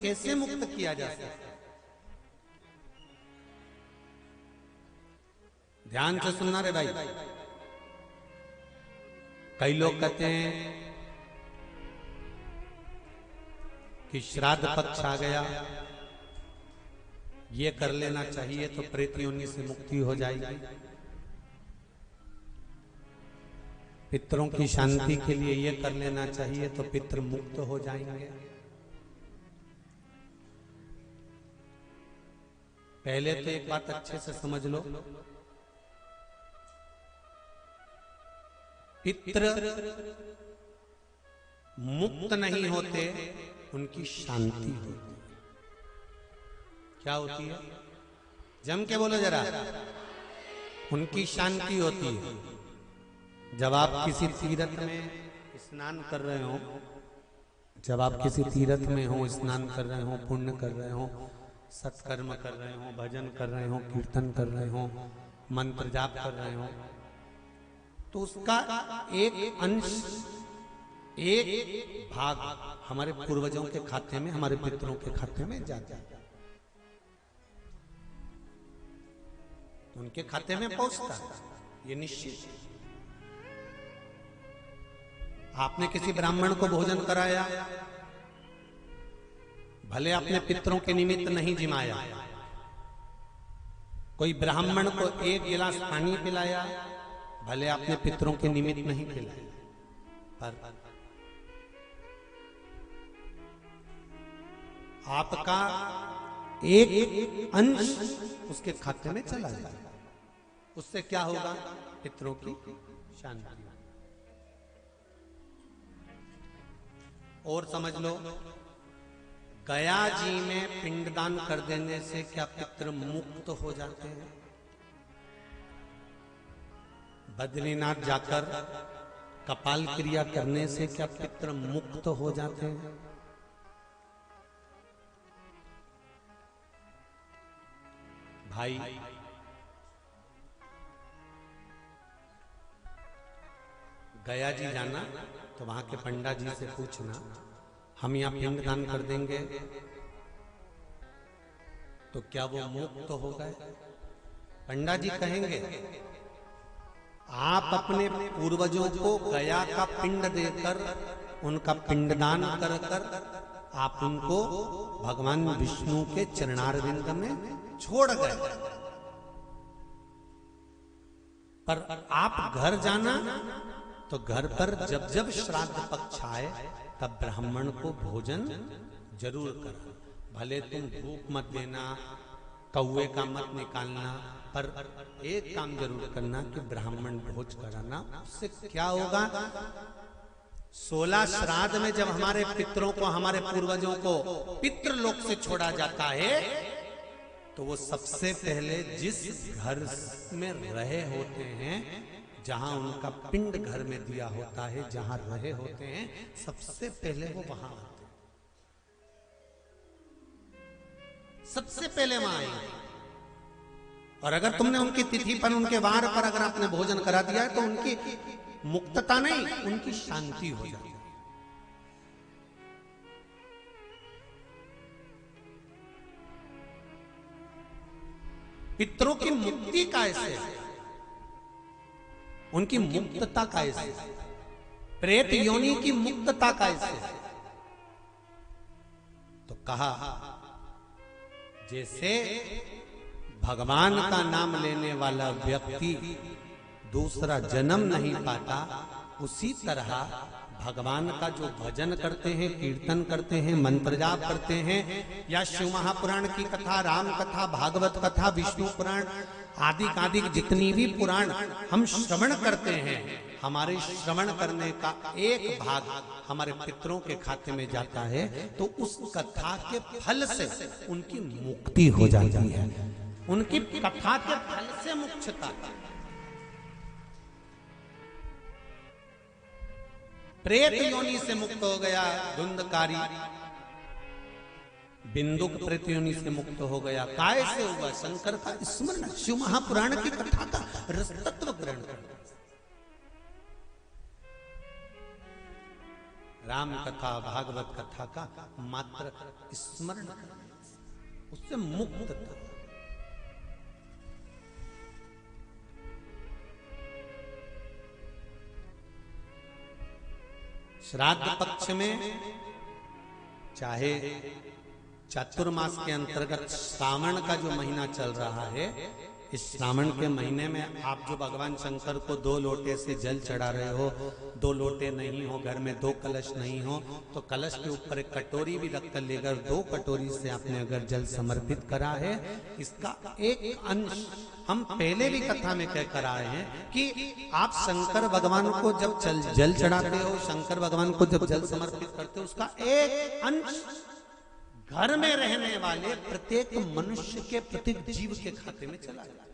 कैसे मुक्त किया जा सकता है? ध्यान से सुनना रे भाई। कई लोग कहते हैं कि श्राद्ध पक्ष आ गया, ये कर लेना चाहिए तो प्रेत योनि से मुक्ति हो जाएगी। पितरों की शांति के लिए ये कर लेना चाहिए तो पितर मुक्त हो जाएंगे। पहले तो एक बात अच्छे से समझ लो, पितर मुक्त नहीं होते, उनकी शांति होती है। क्या होती है? जम के बोलो जरा। उनकी शांति होती है। जब आप किसी तीर्थ में स्नान कर रहे हो, जब आप किसी तीर्थ में हो, स्नान कर रहे हो, पुण्य कर रहे हो, सत्कर्म कर रहे हो, भजन कर रहे हो, कीर्तन कर रहे हो, मंत्र जाप कर रहे हो, तो उसका एक अंश, एक भाग हमारे पूर्वजों के खाते में, हमारे पितरों के खाते में जाता है, उनके खाते में पहुंचता है, ये निश्चित। आपने किसी ब्राह्मण को भोजन कराया, भले आपने पितरों के निमित्त नहीं जिमाया, कोई ब्राह्मण को एक गिलास पानी पिलाया, भले आपने पितरों के निमित्त नहीं पिलाया, पर आपका एक अंश उसके खाते में चला जाएगा। उससे क्या होगा? पितरों की शांति। और समझ लो, गया जी में पिंडदान कर देने से क्या पितृ मुक्त हो जाते हैं? बद्रीनाथ जाकर कपाल क्रिया करने से क्या पितृ मुक्त हो जाते हैं? भाई, गया जी जाना तो वहां के पंडा जी से पूछना, हम यहाँ पिंड दान कर देंगे तो क्या वो मुक्त हो गए? पंडा जी कहेंगे, आप अपने पूर्वजों को गया का पिंड देकर, उनका पिंडदान कर कर आप उनको भगवान विष्णु के चरणारविंद में छोड़ गए। पर आप घर जाना तो घर पर जब जब श्राद्ध पक्ष आए तब ब्राह्मण को भोजन जरूर करना। भले तुम भूख मत देना, कौवे का मत निकालना, पर एक काम जरूर करना कि ब्राह्मण भोज कराना। उससे क्या होगा? 16 श्राद्ध में जब हमारे पितरों को, हमारे पूर्वजों को पितृलोक से छोड़ा जाता है, तो वो सबसे पहले जिस घर में रहे होते हैं, जहां उनका पिंड घर में दिया होता है, जहां रहे होते हैं, सबसे पहले वो वहां आते हैं, सबसे पहले वहां आएंगे। और अगर तुमने उनकी तिथि पर, उनके वार पर अगर आपने भोजन करा दिया है, तो उनकी मुक्तता नहीं, उनकी शांति हो जाती है। पितरों की मुक्ति कैसे? उनकी मुक्तता कैसे? प्रेत योनि की मुक्तता कैसे? तो कहा, जैसे भगवान का नाम लेने वाला व्यक्ति दूसरा जन्म नहीं पाता, उसी तरह भगवान का जो भजन करते हैं, कीर्तन करते हैं, मंत्र जाप करते हैं, या शिव महापुराण की कथा, राम कथा, भागवत कथा, विष्णु पुराण आदि जितनी भी पुराण हम श्रवण करते हैं, हमारे श्रवण करने का एक भाग हमारे पितरों के खाते में जाता है, तो उस कथा के फल से उनकी मुक्ति हो जाती है। उनकी कथा के फल से मुक्तता। प्रेत योनि से मुक्त हो गया धुंधकारी, बिंदुक प्रेत योनि से मुक्त हो गया। काय से होगा? शंकर का स्मरण, शिव महापुराण की कथा का रसतत्व ग्रहण कर। राम कथा भागवत कथा का मात्र स्मरण करने से, उससे मुक्त था। श्राद्ध पक्ष में चाहे चातुर्मास के अंतर्गत श्रावण का जो महीना चल रहा है, इस श्रावण के महीने में आप जो भगवान शंकर को 2 लोटे से जल चढ़ा रहे हो, 2 लोटे नहीं हो, घर में 2 कलश नहीं हो, तो कलश के ऊपर एक कटोरी भी रखकर लेकर 2 कटोरी से आपने अगर जल समर्पित करा है, इसका एक अंश हम पहले भी कथा में कह कर आए हैं कि आप शंकर भगवान को जब जल चढ़ाते हो, शंकर भगवान को जब जल समर्पित करते हो, उसका एक अंश घर में रहने वाले प्रत्येक मनुष्य के, प्रत्येक जीव के खाते में चला जाता है।